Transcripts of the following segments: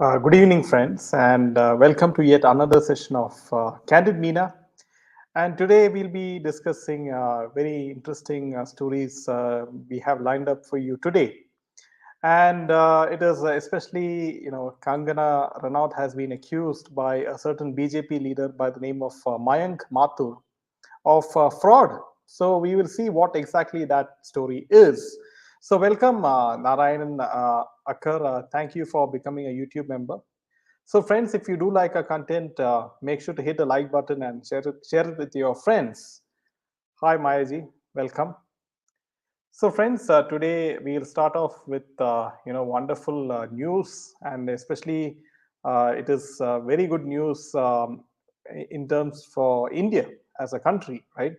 Good evening, friends, and welcome to yet another session of Candid Meena. And today we'll be discussing very interesting stories we have lined up for you today. And it is especially, Kangana Ranaut has been accused by a certain BJP leader by the name of Mayank Madhur of fraud. So we will see what exactly that story is. So welcome, Narayanan Akkar. Thank you for becoming a YouTube member. So, friends, if you do like our content, make sure to hit the like button and share it with your friends. Hi, Mayaji, welcome. So, friends, today we'll start off with wonderful news, and especially it is very good news in terms for India as a country, right?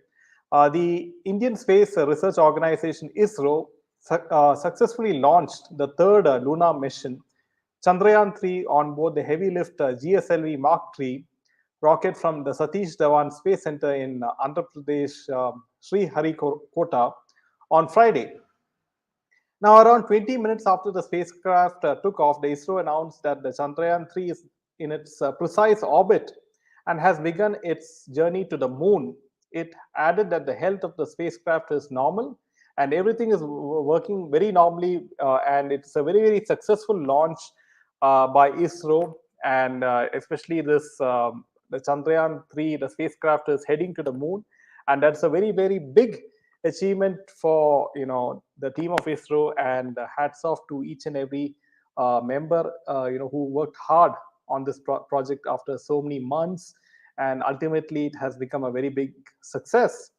The Indian Space Research Organization (ISRO) successfully launched the third lunar mission Chandrayaan 3 on board the heavy lift GSLV Mark 3 rocket from the Satish Dhawan Space Center in Andhra Pradesh, Sri Harikota, on Friday. Now, around 20 minutes after the spacecraft took off, the ISRO announced that the Chandrayaan 3 is in its precise orbit and has begun its journey to the moon. It added that the health of the spacecraft is normal and everything is working very normally, and it's a very, very successful launch by ISRO, and especially this the Chandrayaan 3, the spacecraft is heading to the moon, and that's a very, very big achievement for the team of ISRO, and hats off to each and every member who worked hard on this project after so many months, and ultimately it has become a very big success.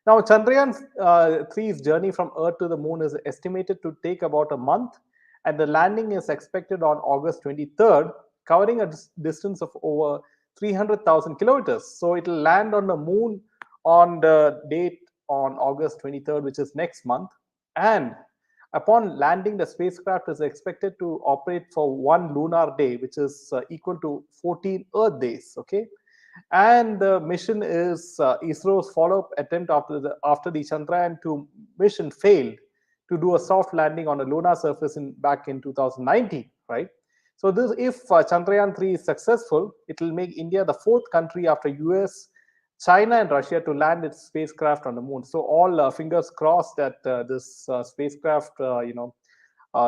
Now, Chandrayaan 3's journey from Earth to the moon is estimated to take about a month, and the landing is expected on August 23rd, covering a distance of over 300,000 kilometers. So it will land on the moon on the date on August 23rd, which is next month. And upon landing, the spacecraft is expected to operate for one lunar day, which is equal to 14 Earth days. Okay. And the mission is ISRO's follow-up attempt after the Chandrayaan 2 mission failed to do a soft landing on a lunar surface back in 2019, right? So this, if Chandrayaan 3 is successful, it will make India the fourth country after US, China, and Russia to land its spacecraft on the moon. So all fingers crossed that this spacecraft,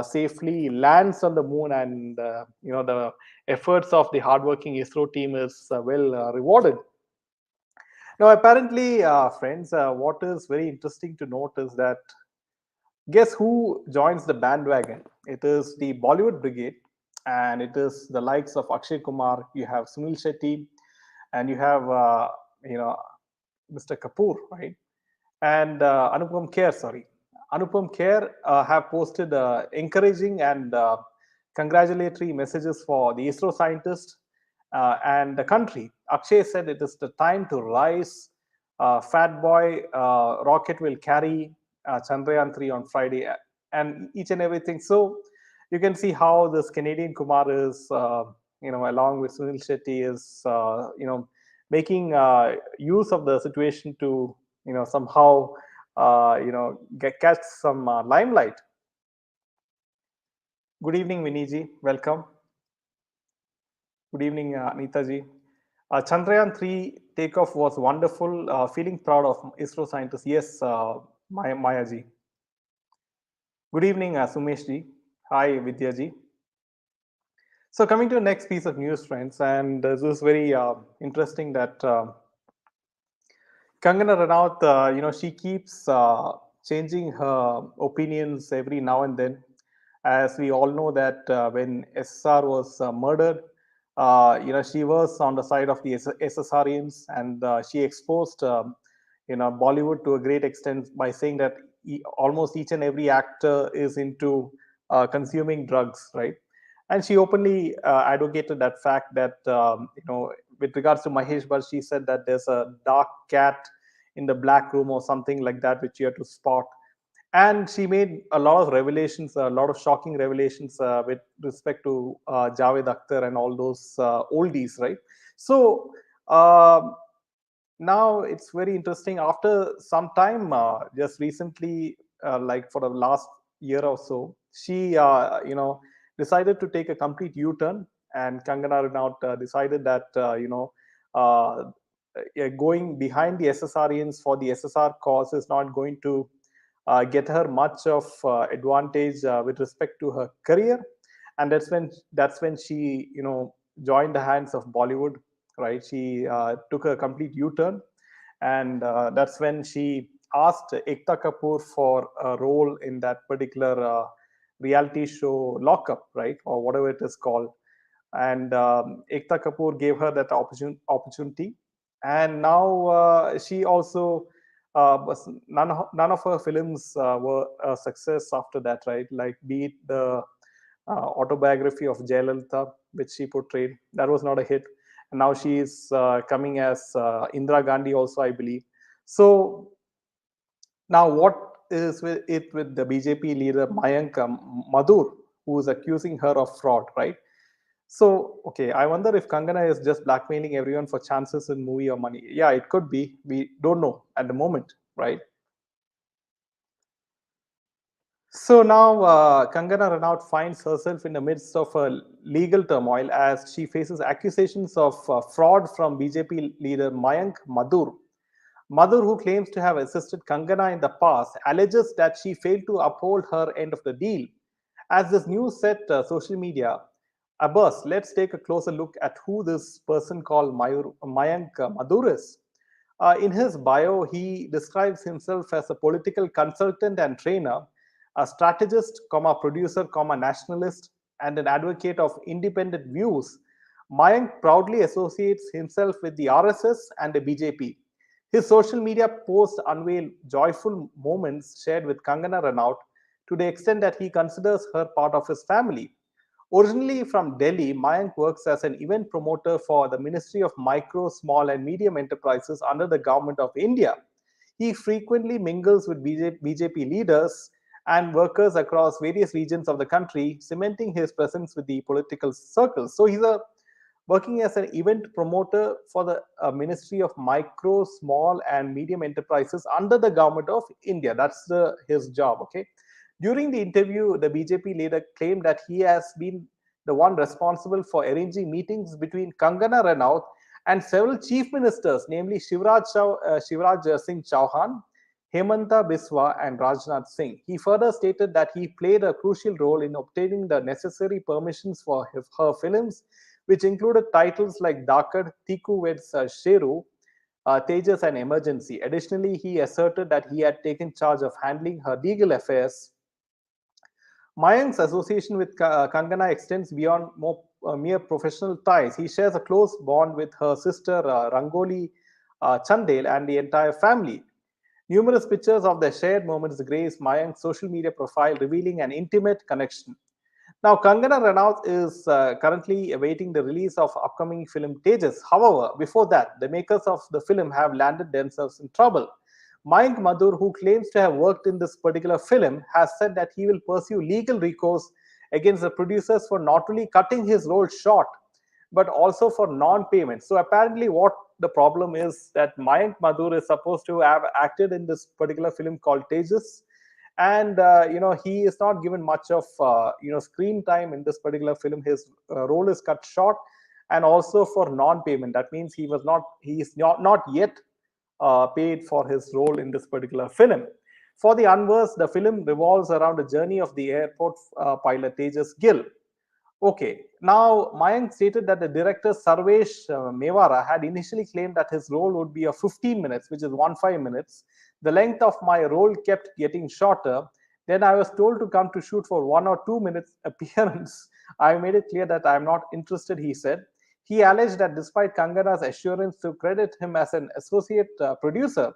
safely lands on the moon, and the efforts of the hardworking ISRO team is well rewarded. Now, apparently, friends, what is very interesting to note is that guess who joins the bandwagon? It is the Bollywood brigade, and it is the likes of Akshay Kumar. You have Sunil Shetty, and you have you know Mr. Kapoor, right? And Anupam Kher, sorry. Anupam Kher have posted encouraging and congratulatory messages for the ISRO scientists and the country. Akshay said it is the time to rise. Fat Boy rocket will carry Chandrayaan 3 on Friday, and each and everything. So you can see how this Canadian Kumar is, along with Sunil Shetty, is, making use of the situation to, somehow, catch some limelight. Good evening, Viniji. Welcome. Good evening, Anita ji. Chandrayaan 3 takeoff was wonderful. Feeling proud of ISRO scientists. Yes, Maya ji. Good evening, Sumesh ji. Hi, Vidya ji. So coming to the next piece of news, friends, and this is very interesting that Kangana Ranaut, she keeps changing her opinions every now and then. As we all know that when SSR was murdered, she was on the side of the SSRians, and she exposed, Bollywood to a great extent by saying that almost each and every actor is into consuming drugs, right? And she openly advocated that fact that, with regards to Mahesh Bhatt, she said that there's a dark cat in the black room or something like that, which you have to spot. And she made a lot of revelations, a lot of shocking revelations with respect to Javed Akhtar and all those oldies, right? So now it's very interesting. After some time, just recently, like for the last year or so, she, decided to take a complete U-turn, and Kangana Ranaut decided that uh, going behind the SSRians for the SSR cause is not going to get her much of advantage with respect to her career, and that's when she joined the hands of Bollywood, right? She took a complete U-turn, and that's when she asked Ekta Kapoor for a role in that particular reality show Lockup, right, or whatever it is called. And Ekta Kapoor gave her that opportunity, and now she also none of her films were a success after that, right? Like be it the autobiography of Jayalalitha, which she portrayed, that was not a hit. And now she is coming as Indira Gandhi, also, I believe. So now, what is with it with the BJP leader Mayank Madhur, who is accusing her of fraud, right? So, okay, I wonder if Kangana is just blackmailing everyone for chances in movie or money. Yeah, it could be. We don't know at the moment, right? So now Kangana Ranaut finds herself in the midst of a legal turmoil as she faces accusations of fraud from BJP leader Mayank Madhur. Madhur, who claims to have assisted Kangana in the past, alleges that she failed to uphold her end of the deal. As this news set social media abuzz, let's take a closer look at who this person called Mayank Madhur is. In his bio, he describes himself as a political consultant and trainer, a strategist, producer, nationalist, and an advocate of independent views. Mayank proudly associates himself with the RSS and the BJP. His social media posts unveil joyful moments shared with Kangana Ranaut to the extent that he considers her part of his family. Originally from Delhi, Mayank works as an event promoter for the Ministry of Micro, Small and Medium Enterprises under the Government of India. He frequently mingles with BJP leaders and workers across various regions of the country, cementing his presence with the political circles. So he's working as an event promoter for the Ministry of Micro, Small and Medium Enterprises under the Government of India. That's his job, okay? During the interview, the BJP leader claimed that he has been the one responsible for arranging meetings between Kangana Ranaut and several chief ministers, namely Shivraj Singh Chauhan, Hemanta Biswa, and Rajnath Singh. He further stated that he played a crucial role in obtaining the necessary permissions for her films, which included titles like Dakad, Tiku Weds Sheru, Tejas, and Emergency. Additionally, he asserted that he had taken charge of handling her legal affairs. Mayank's association with Kangana extends beyond mere professional ties. He shares a close bond with her sister Rangoli Chandel and the entire family. Numerous pictures of their shared moments grace Mayank's social media profile, revealing an intimate connection. Now, Kangana Ranaut is currently awaiting the release of upcoming film Tejas. However, before that, the makers of the film have landed themselves in trouble. Mayank Madhur, who claims to have worked in this particular film, has said that he will pursue legal recourse against the producers for not only cutting his role short, but also for non-payment. So apparently what the problem is that Mayank Madhur is supposed to have acted in this particular film called Tejas, and he is not given much of screen time in this particular film. His role is cut short, and also for non-payment. That means he is not yet paid for his role in this particular film. For the unversed, the film revolves around the journey of the airport pilot Tejas Gill. Okay, now Mayank stated that the director Sarvesh Mewara had initially claimed that his role would be of 15 minutes, which is 15 minutes. The length of my role kept getting shorter. Then I was told to come to shoot for 1 or 2 minutes appearance. I made it clear that I am not interested, he said. He alleged that despite Kangana's assurance to credit him as an associate producer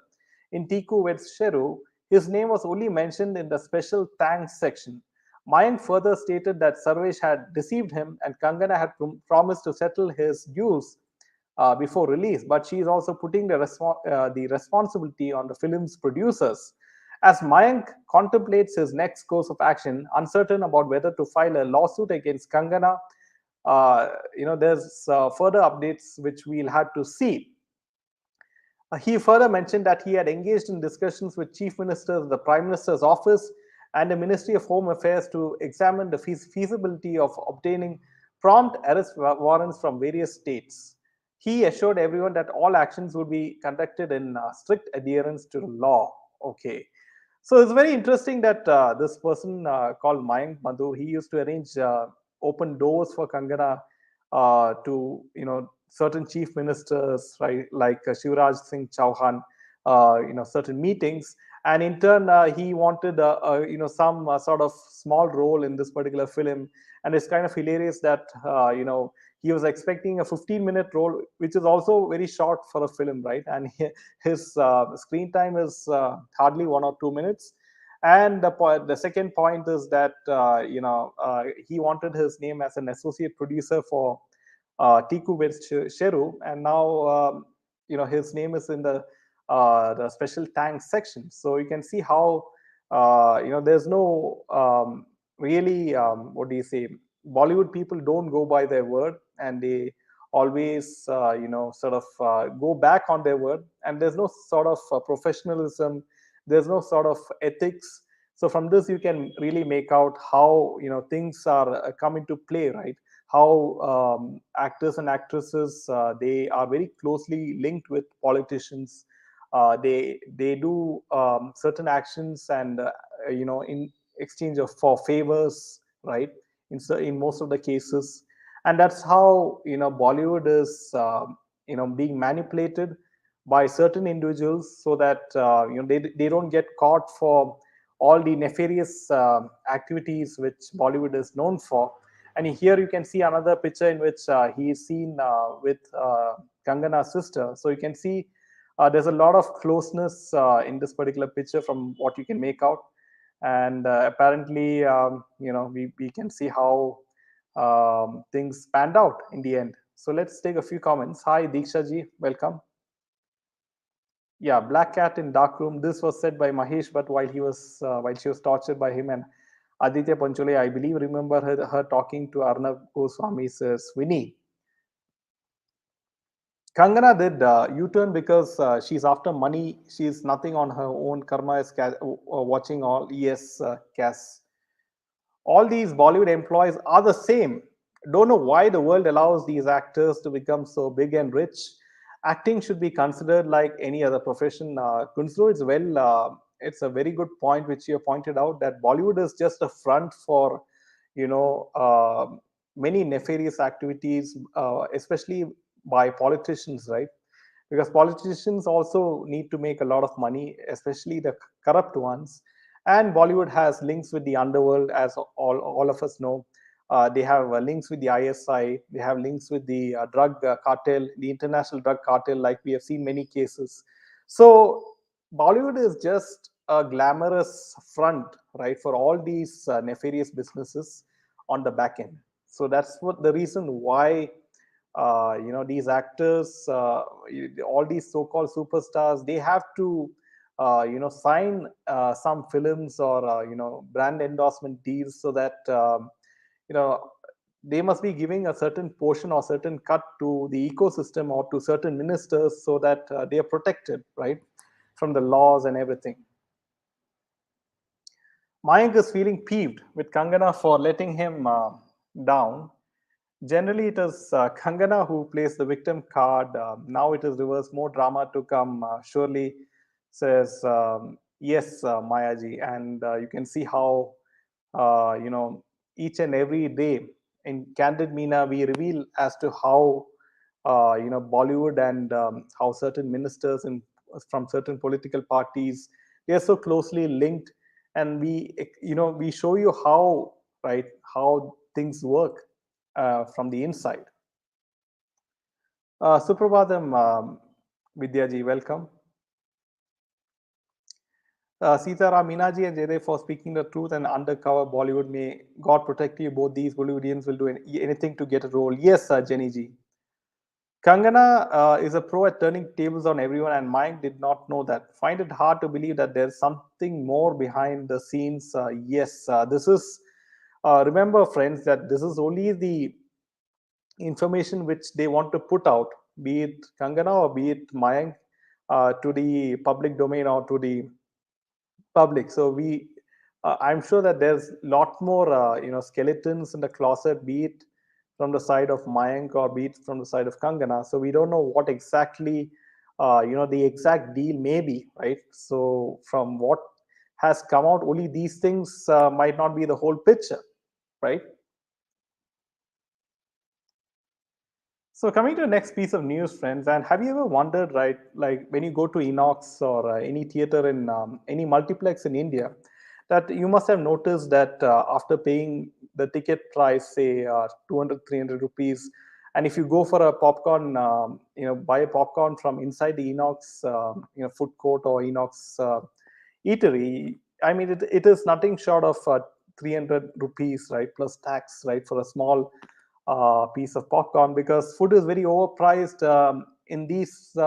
in Tiku Weds Sheru, his name was only mentioned in the special thanks section. Mayank further stated that Sarvesh had deceived him and Kangana had promised to settle his dues before release, but she is also putting the responsibility on the film's producers. As Mayank contemplates his next course of action, uncertain about whether to file a lawsuit against Kangana, there's further updates which we'll have to see. He further mentioned that he had engaged in discussions with chief ministers, the Prime Minister's office, and the Ministry of Home Affairs to examine the feasibility of obtaining prompt arrest warrants from various states. He assured everyone that all actions would be conducted in strict adherence to the law. Okay. So it's very interesting that this person called Mayank Madhur, he used to arrange open doors for Kangana to certain chief ministers, right, like Shivraj Singh Chauhan, certain meetings, and in turn he wanted some sort of small role in this particular film, and it's kind of hilarious that he was expecting a 15-minute role, which is also very short for a film, right? And his screen time is hardly 1 or 2 minutes. And the second point is that he wanted his name as an associate producer for Tiku with Sheru, and now his name is in the special thanks section. So you can see how there's no really what do you say? Bollywood people don't go by their word, and they always sort of go back on their word, and there's no sort of professionalism, there's no sort of ethics. So from this you can really make out how things are come into play, right? How actors and actresses they are very closely linked with politicians. They do certain actions, and in exchange of for favors, right? In most of the cases, and that's how Bollywood is being manipulated by certain individuals, so that they don't get caught for all the nefarious activities which Bollywood is known for. And here you can see another picture in which he is seen with Kangana's sister. So you can see there's a lot of closeness in this particular picture from what you can make out. And apparently, we can see how things panned out in the end. So let's take a few comments. Hi, Diksha ji, welcome. Yeah, Black Cat in Dark Room. This was said by Mahesh, but while she was tortured by him and Aditya Panchole, I believe, remember her talking to Arnab Goswami, says Winnie. Kangana did U-turn because she's after money. She's nothing on her own. Karma is watching all. Yes, Cass. All these Bollywood employees are the same. Don't know why the world allows these actors to become so big and rich. Acting should be considered like any other profession. Kunzru, it's a very good point which you pointed out, that Bollywood is just a front for, you know, uh, many nefarious activities, especially by politicians, right? Because politicians also need to make a lot of money, especially the corrupt ones. And Bollywood has links with the underworld, as all of us know. They have links with the ISI, they have links with the drug cartel, the international drug cartel, like we have seen many cases. So Bollywood is just a glamorous front, right, for all these nefarious businesses on the back end. So that's what the reason why these actors, all these so-called superstars, they have to sign some films or brand endorsement deals, so that you know they must be giving a certain portion or certain cut to the ecosystem or to certain ministers, so that they are protected, right, from the laws and everything. Mayank is feeling peeved with Kangana for letting him down. Generally, it is Kangana who plays the victim card. Now it is reversed. More drama to come, surely, says yes, Mayaji. And you can see how, each and every day in Candid Meena, we reveal as to how, Bollywood and how certain ministers and from certain political parties, they are so closely linked. And we show you how, right, how things work from the inside. Suprabhatam, Vidyaji, welcome. Sitaram, Minaji, and Jade for speaking the truth and undercover Bollywood. May God protect you. Both these Bollywoodians will do anything to get a role. Yes, Jenny ji. Kangana is a pro at turning tables on everyone, and Mike did not know that. Find it hard to believe that there's something more behind the scenes. Yes, this is, remember, friends, that this is only the information which they want to put out, be it Kangana or be it Mayank, to the public domain or to the public. So I'm sure that there's a lot more, skeletons in the closet, be it from the side of Mayank or be it from the side of Kangana. So we don't know what exactly, the exact deal may be, right? So from what has come out, only these things might not be the whole picture, right? So coming to the next piece of news, friends, and have you ever wondered, right, like when you go to Inox or any theater in any multiplex in India, that you must have noticed that after paying the ticket price, say 200, 300 rupees, and if you go for a popcorn, buy a popcorn from inside the Inox, food court or Inox eatery, I mean, it is nothing short of 300 rupees, right, plus tax, right, for a small piece of popcorn, because food is very overpriced in these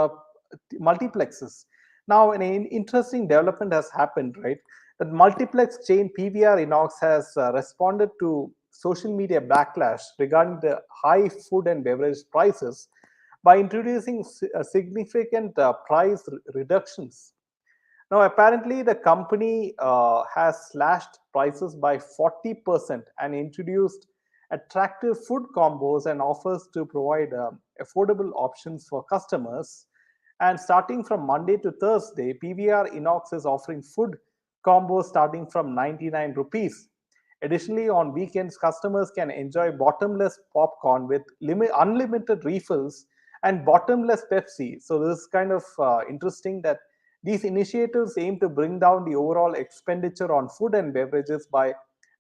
multiplexes. Now, an interesting development has happened, right? That multiplex chain PVR Inox has responded to social media backlash regarding the high food and beverage prices by introducing significant price reductions. Now, apparently, the company has slashed prices by 40% and introduced attractive food combos and offers to provide affordable options for customers. And starting from Monday to Thursday, PVR Inox is offering food combos starting from 99 rupees. Additionally, on weekends, customers can enjoy bottomless popcorn with unlimited refills and bottomless Pepsi. So, this is kind of interesting that these initiatives aim to bring down the overall expenditure on food and beverages by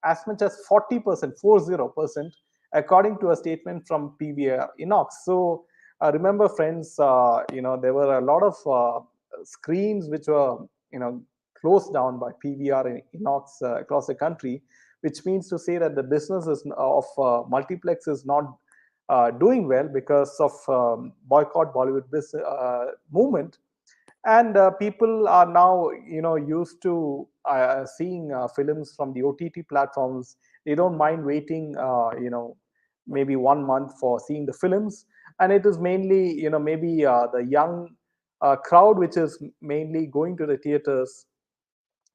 as much as 40%, 40%, according to a statement from PVR Inox. So, remember, friends, there were a lot of screens which were, closed down by PVR Inox across the country, which means to say that the business of multiplex is not doing well because of boycott Bollywood business movement, and people are now used to seeing films from the OTT platforms. They don't mind waiting maybe 1 month for seeing the films, and it is mainly maybe the young crowd which is mainly going to the theaters.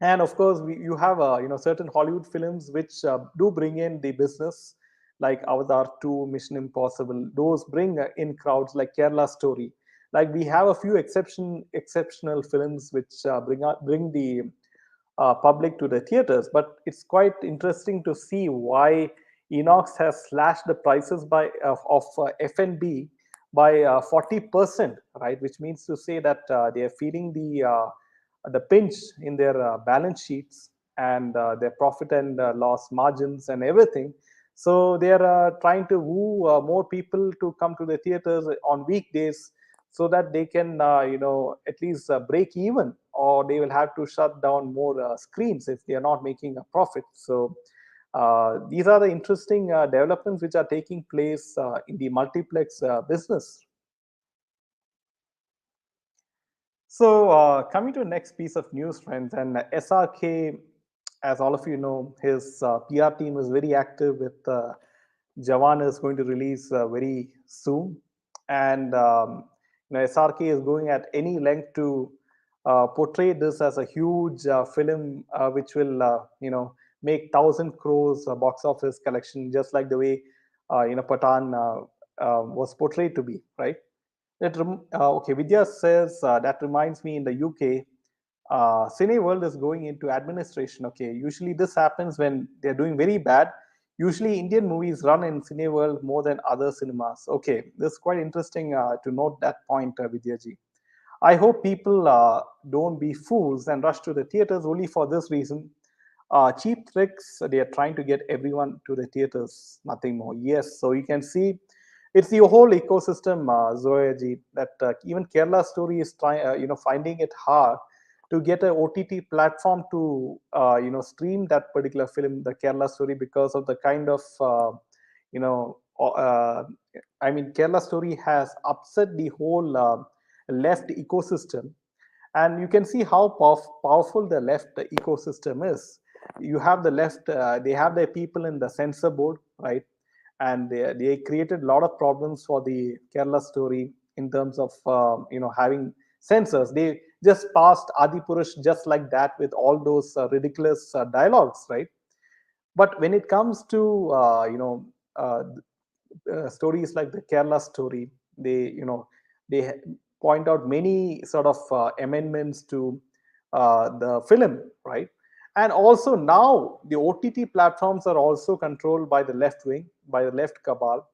And of course you have certain Hollywood films which do bring in the business, like Avatar 2, Mission Impossible. Those bring in crowds, like Kerala Story. Like we have a few exceptional films which bring the public to the theaters. But it's quite interesting to see why Inox has slashed the prices by of F&B by 40%, right? Which means to say that they are feeling the pinch in their balance sheets and their profit and loss margins and everything. So they are trying to woo more people to come to the theaters on weekdays, so that they can at least break even, or they will have to shut down more screens if they are not making a profit. So these are the interesting developments which are taking place in the multiplex business. So, coming to the next piece of news, friends, and SRK, as all of you know, his PR team is very active with Jawan is going to release very soon, and SRK is going at any length to portray this as a huge film which will make 1,000 crores box office collection, just like the way Patan was portrayed to be, right? Okay, Vidya says that reminds me, in the UK, Cineworld is going into administration. Okay, usually this happens when they're doing very bad. Usually Indian movies run in Cineworld more than other cinemas. Okay, this is quite interesting to note that point, Vidyaji. I hope people don't be fools and rush to the theaters only for this reason. Cheap tricks, they are trying to get everyone to the theaters, nothing more. Yes, so you can see it's the whole ecosystem, Zoyaji, that even Kerala Story is trying, finding it hard to get a OTT platform to, stream that particular film, the Kerala Story, because of the kind of, you know, I mean, Kerala Story has upset the whole left ecosystem, and you can see how powerful the left ecosystem is. You have the left, they have their people in the censor board, right? And they created a lot of problems for the Kerala Story in terms of having censors. They just passed Adipurush just like that with all those ridiculous dialogues, right? But when it comes to uh, stories like the Kerala story. They, they point out many sort of amendments to the film, right? And also now the OTT platforms are also controlled by the left wing, by the left cabal.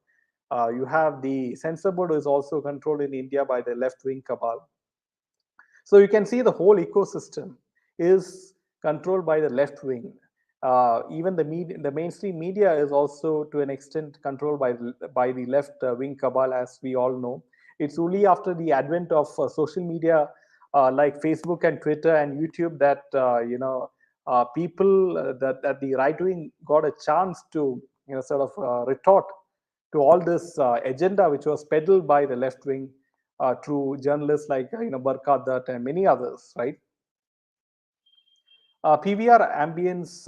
You have the censor board is also controlled in India by the left wing cabal. So you can see the whole ecosystem is controlled by the left wing. Even the media, the mainstream media is also to an extent controlled by the left wing cabal, as we all know. It's only after the advent of social media like Facebook and Twitter and YouTube that people that the right wing got a chance to sort of retort to all this agenda which was peddled by the left wing through journalists like Barkha Dutt and many others, right? PVR Ambience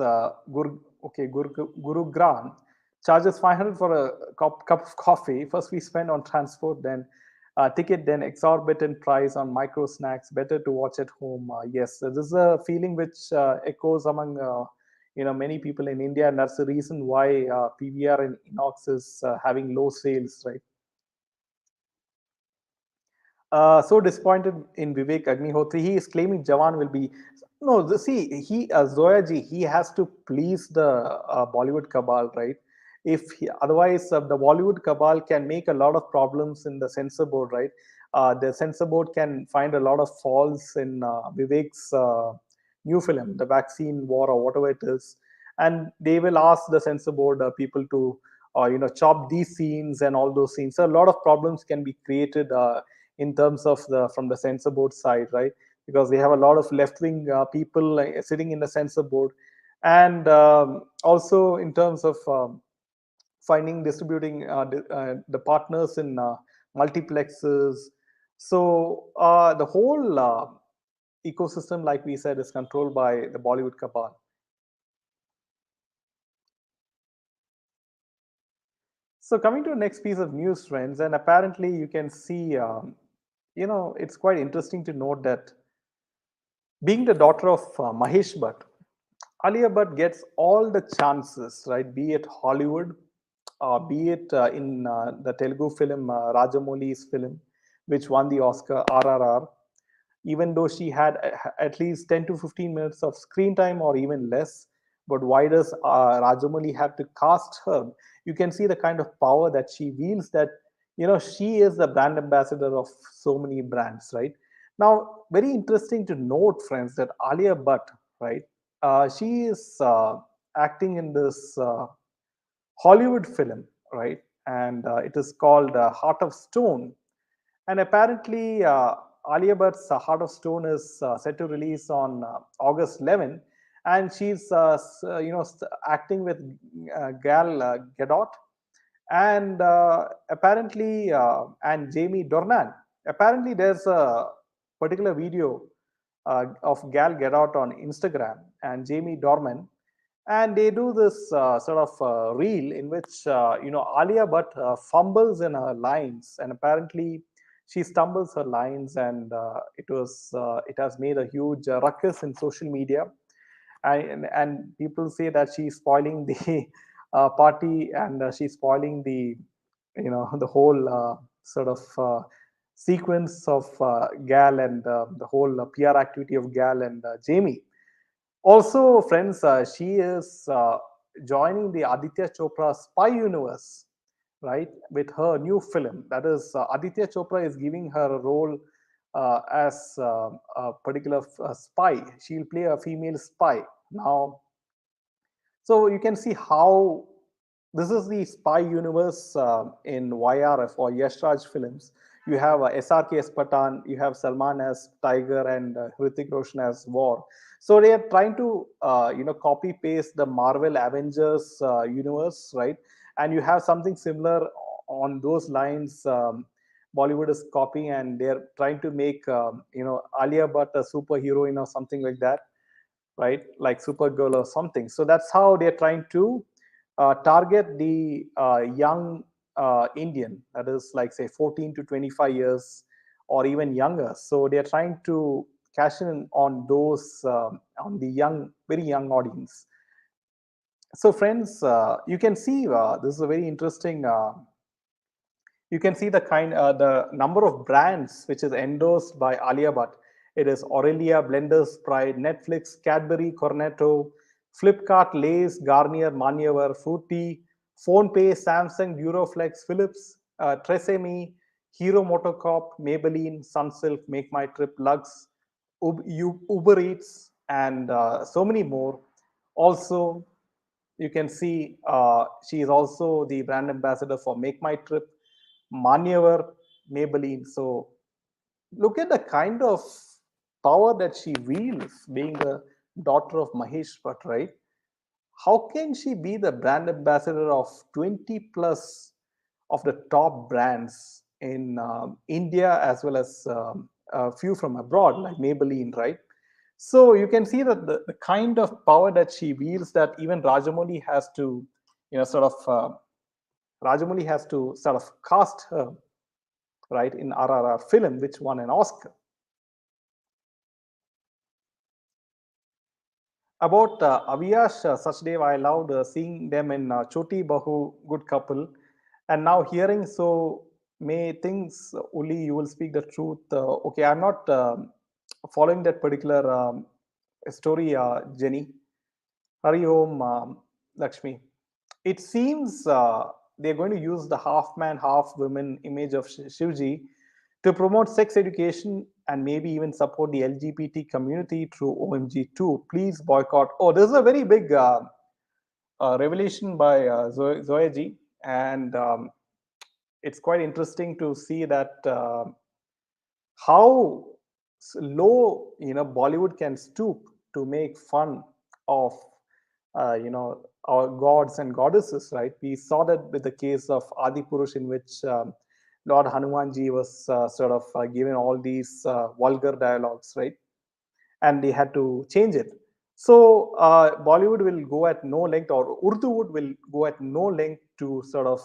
Gurugram charges 500 for a cup of coffee. First we spend on transport, then ticket, then exorbitant price on micro snacks. Better to watch at home. Yes, this is a feeling which echoes among many people in India, and that's the reason why PVR and Inox is having low sales, right? So disappointed in Vivek Agnihotri. He is claiming Jawan will be no. See, Zoya ji, he has to please the Bollywood cabal, right? If otherwise, the Bollywood cabal can make a lot of problems in the censor board, right? The censor board can find a lot of faults in Vivek's new film, the vaccine war or whatever it is, and they will ask the censor board people to, chop these scenes and all those scenes. So a lot of problems can be created. In terms of the from the censor board side, right? Because they have a lot of left wing people sitting in the censor board, and also in terms of finding distributing the partners in multiplexes. So the whole ecosystem, like we said, is controlled by the Bollywood cabal. So coming to the next piece of news, friends, and apparently you can see, it's quite interesting to note that being the daughter of Mahesh Bhatt, Alia Bhatt gets all the chances, right? Be it Hollywood, be it in the Telugu film Rajamouli's film, which won the Oscar RRR. Even though she had at least 10 to 15 minutes of screen time or even less, but why does Rajamouli have to cast her? You can see the kind of power that she wields. That she is the brand ambassador of so many brands, right? Now, very interesting to note, friends, that Alia Bhatt, right? She is acting in this Hollywood film, right? And it is called Heart of Stone. And apparently, Alia Bhatt's Heart of Stone is set to release on August 11, and she's acting with Gal Gadot and apparently and Jamie Dornan. Apparently, there's a particular video of Gal Gadot on Instagram and Jamie Dorman, and they do this sort of reel in which Alia Bhatt fumbles in her lines, and apparently she stumbles her lines, and it has made a huge ruckus in social media, and people say that she's spoiling the party, and she's spoiling the the whole sort of sequence of Gal and the whole PR activity of Gal and Jamie. Also, friends, she is joining the Aditya Chopra spy universe, right, with her new film. That is, Aditya Chopra is giving her a role as a particular spy. She'll play a female spy. Now, so you can see how this is the spy universe in YRF or Yash Raj films. You have SRK as Patan, you have Salman as Tiger, and Hrithik Roshan as War. So they are trying to copy paste the Marvel Avengers universe, right? And you have something similar on those lines. Bollywood is copying, and they're trying to make Alia Bhatt a superheroine or something like that, right? Like Supergirl or something. So that's how they're trying to target the young Indian, that is like say 14 to 25 years or even younger. So they're trying to cash in on those on the young, very young audience. So friends, you can see this is a very interesting You can see the number of brands which is endorsed by Alia Bhatt. It is Aurelia, Blenders Pride, Netflix, Cadbury, Cornetto, Flipkart, Lay's, Garnier, Manyavar, Fruity, PhonePe, Samsung, Duroflex, Philips, Tresemme, Hero Motocorp, Maybelline, Sunsilk, Make My Trip, Lux, Uber Eats, and so many more. Also, you can see she is also the brand ambassador for Make My Trip, Manyavar, Maybelline. So look at the kind of power that she wields, being the daughter of Mahesh Bhatt, right? How can she be the brand ambassador of 20 plus of the top brands in India as well as a few from abroad, like Maybelline, right? So you can see that the kind of power that she wields, that even Rajamouli has to, sort of, Rajamouli has to sort of cast her, right, in RRR film, which won an Oscar. About Aviyash Sachdev, I loved seeing them in Choti Bahu, Good Couple. And now hearing so many things, Uli, you will speak the truth. Okay, I'm not following that particular story, Jenny. Hari Om, Lakshmi. It seems they're going to use the half man, half woman image of Shivji to promote sex education and maybe even support the LGBT community through OMG2. Please boycott. Oh, this is a very big revelation by Zoya ji, and it's quite interesting to see that how low Bollywood can stoop to make fun of our gods and goddesses, right? We saw that with the case of Adi Purush, in which Lord Hanumanji was sort of given all these vulgar dialogues, right? And they had to change it. So Bollywood will go at no length, or Urdu will go at no length to sort of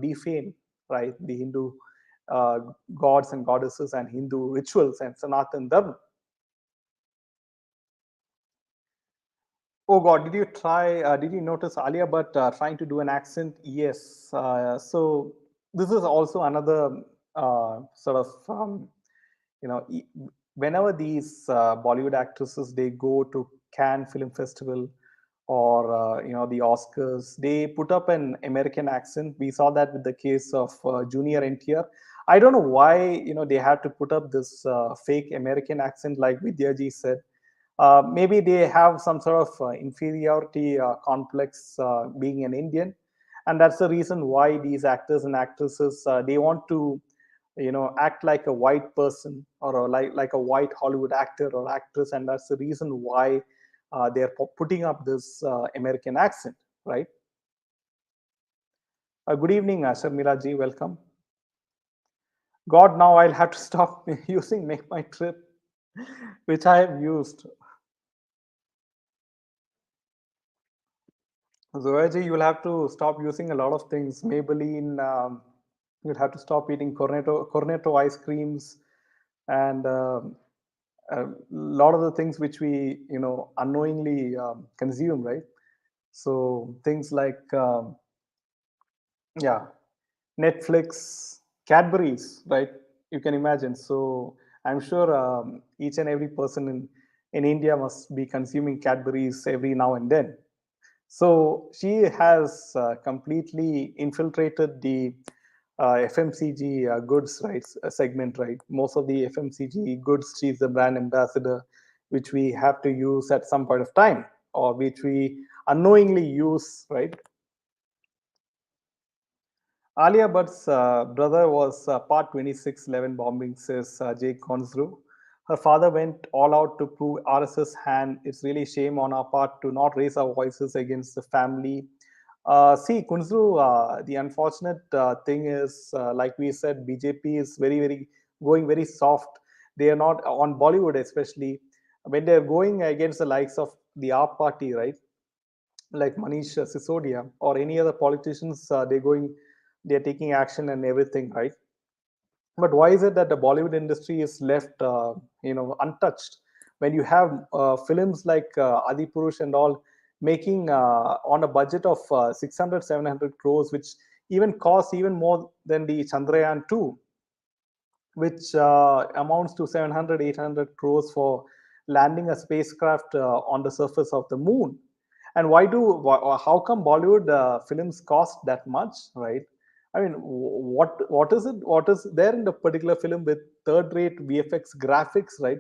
defame, right, the Hindu uh, gods and goddesses and Hindu rituals and Sanatan Dharma. Oh God, did you try? Did you notice Alia Bhatt trying to do an accent? Yes. So this is also another sort of whenever these Bollywood actresses, they go to Cannes Film Festival or the Oscars, they put up an American accent. We saw that with the case of Junior NTR. I don't know why they had to put up this fake American accent, like Vidyaji said. Maybe they have some sort of inferiority complex being an Indian, and that's the reason why these actors and actresses, they want to act like a white person, or like a white Hollywood actor or actress, and that's the reason why they're putting up this American accent, right? Good evening, Sharmila ji, welcome. God, now I'll have to stop using Make My Trip, which I have used. Zoyaji, you will have to stop using a lot of things. Maybelline, you'll have to stop eating Cornetto ice creams, and a lot of the things which we, unknowingly consume, right? So things like, yeah, Netflix, Cadbury's, right? You can imagine. So I'm sure each and every person in India must be consuming Cadbury's every now and then. So she has completely infiltrated the FMCG goods, right, segment, right? Most of the FMCG goods, she's the brand ambassador, which we have to use at some point of time, or which we unknowingly use, right? Alia Bhatt's brother was part 2611 bombing, says Jake Konzru. Her father went all out to prove RSS hand. It's really shame on our part to not raise our voices against the family. See, Kunzru, the unfortunate thing is, like we said, BJP is very, very going very soft. They are not on Bollywood, especially when they're going against the likes of the R party, right? Like Manish Sisodia or any other politicians, they're taking action and everything, right? But why is it that the Bollywood industry is left, untouched when you have films like Adipurush and all making on a budget of 600, 700 crores, which even cost even more than the Chandrayaan 2, which amounts to 700, 800 crores for landing a spacecraft on the surface of the moon. And how come Bollywood films cost that much, right? I mean, what is it? What is there in the particular film with third-rate VFX graphics, right?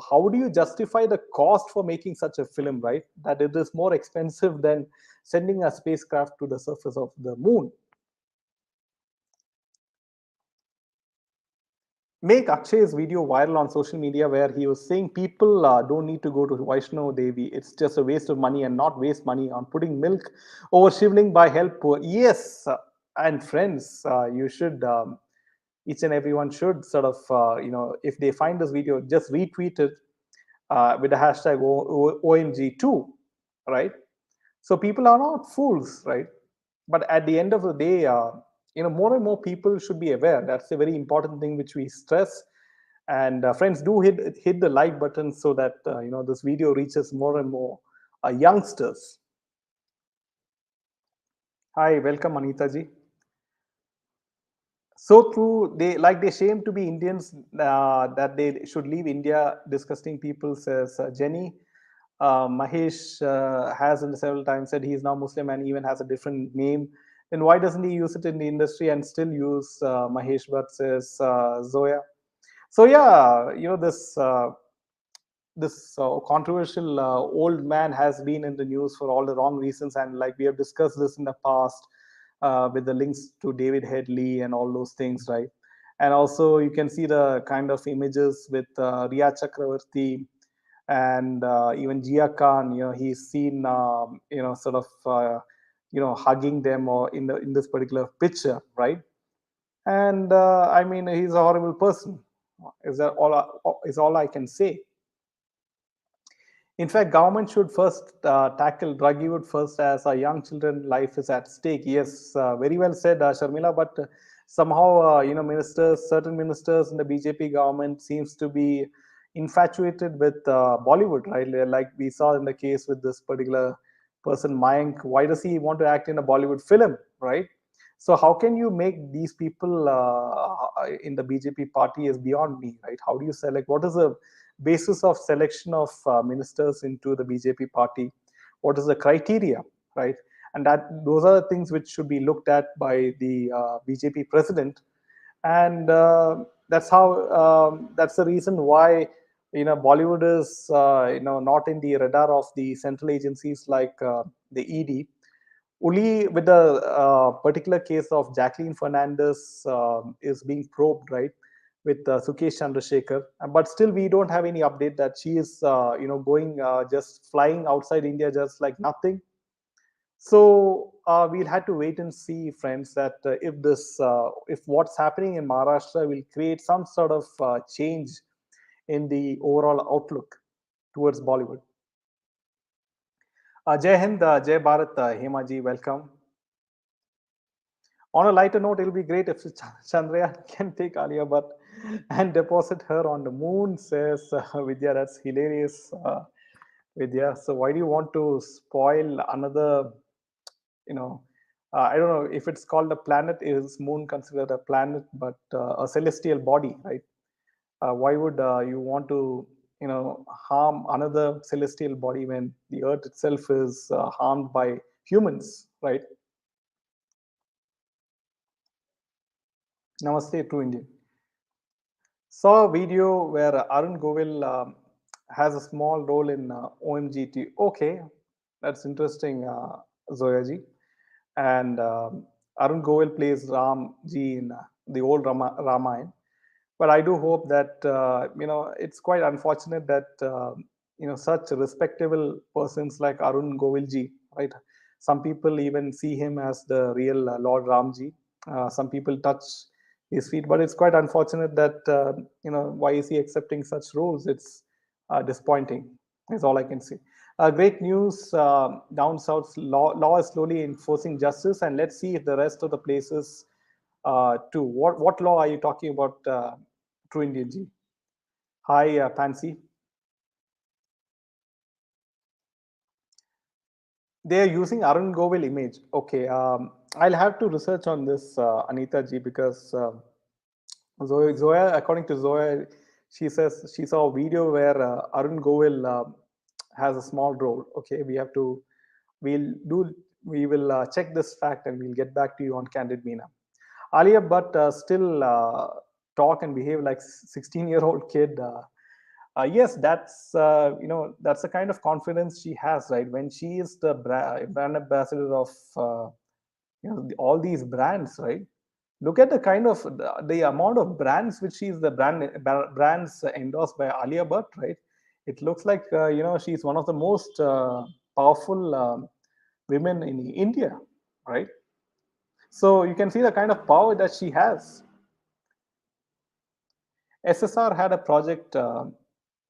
How do you justify the cost for making such a film, right? That it is more expensive than sending a spacecraft to the surface of the moon. Make Akshay's video viral on social media where he was saying people don't need to go to Vaishno Devi. It's just a waste of money and not waste money on putting milk over shivling by help poor. Yes, and friends, you should, each and everyone should sort of, if they find this video, just retweet it with the hashtag OMG2, right? So people are not fools, right? But at the end of the day, more and more people should be aware. That's a very important thing which we stress. And friends, do hit the like button so that this video reaches more and more youngsters. Hi, welcome, Anita ji. So true. They shame to be Indians, that they should leave India. Disgusting people, says Jenny. Mahesh has several times said he is now Muslim and even has a different name. Then why doesn't he use it in the industry and still use Mahesh Bhatt, says Zoya. So yeah, this controversial old man has been in the news for all the wrong reasons, and like we have discussed this in the past, with the links to David Headley and all those things, right? And also you can see the kind of images with Riya Chakravarti and even Jia Khan. He's seen sort of hugging them or in this particular picture, right? And I mean, he's a horrible person. Is all I can say. In fact, government should first tackle drug use first, as our young children life is at stake. Yes, very well said, Sharmila. But somehow, certain ministers in the BJP government seems to be infatuated with Bollywood, right? Like we saw in the case with this particular person, Mayank. Why does he want to act in a Bollywood film, right? So how can you make these people in the BJP party is beyond me, right? How do you select? What is the basis of selection of ministers into the BJP party? What is the criteria, right? And those are the things which should be looked at by the BJP president. And that's the reason why Bollywood is not in the radar of the central agencies like the ED. Only with the particular case of Jacqueline Fernandez is being probed, right, with Sukesh Chandrasekhar. But still, we don't have any update that she is, going just flying outside India just like nothing. So we'll have to wait and see, friends, that if what's happening in Maharashtra will create some sort of change in the overall outlook towards Bollywood. Jai Hind, Jai Bharat, Hema ji, welcome. On a lighter note, it'll be great if Chandrayaan can take Alia Bhatt and deposit her on the moon, says Vidya. That's hilarious, Vidya. So why do you want to spoil another, I don't know if it's called a planet. Is moon considered a planet, but a celestial body, right? Why would you want to, harm another celestial body when the Earth itself is harmed by humans, right? Namaste, True Indian. Saw a video where Arun Govil has a small role in OMGT. Okay, that's interesting, Zoyaji. And Arun Govil plays Ram Ji in the old Ramayana. But I do hope that it's quite unfortunate that such respectable persons like Arun Govilji, right? Some people even see him as the real Lord Ramji. Some people touch his feet, but it's quite unfortunate that why is he accepting such roles? It's disappointing. Is all I can say. Great news. Down south, law is slowly enforcing justice, and let's see if the rest of the places too. What law are you talking about, True Indian ji? Hi, Pansy. They are using Arun Govil image. Okay. I'll have to research on this, Anita ji, because Zoya, according to Zoya, she says she saw a video where Arun Govil has a small role. Okay, we'll do, we will check this fact and we'll get back to you on Candid Meena. Alia Bhatt still talk and behave like 16-year-old kid. Yes, that's that's the kind of confidence she has, right? When she is the brand ambassador of all these brands, right? Look at the kind of the amount of brands which she's the brands endorsed by Alia Bhatt, right? It looks like she's one of the most powerful women in India, right? So you can see the kind of power that she has. SSR had a project.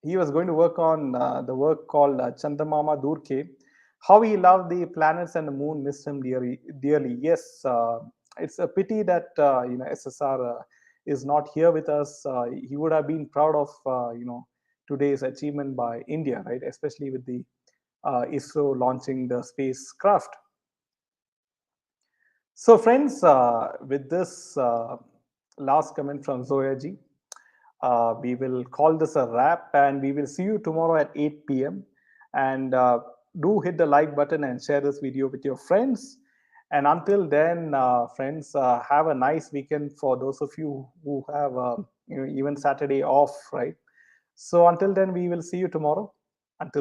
He was going to work on the work called Chandamama Durke. How he loved the planets and the moon, missed him dearly. Dearly. Yes, it's a pity that SSR is not here with us. He would have been proud of today's achievement by India, right? Especially with the ISRO launching the spacecraft. So, friends, with this last comment from Zoya ji, we will call this a wrap, and we will see you tomorrow at 8 p.m. And do hit the like button and share this video with your friends. And until then, friends, have a nice weekend for those of you who have even Saturday off, right? So until then, we will see you tomorrow. Until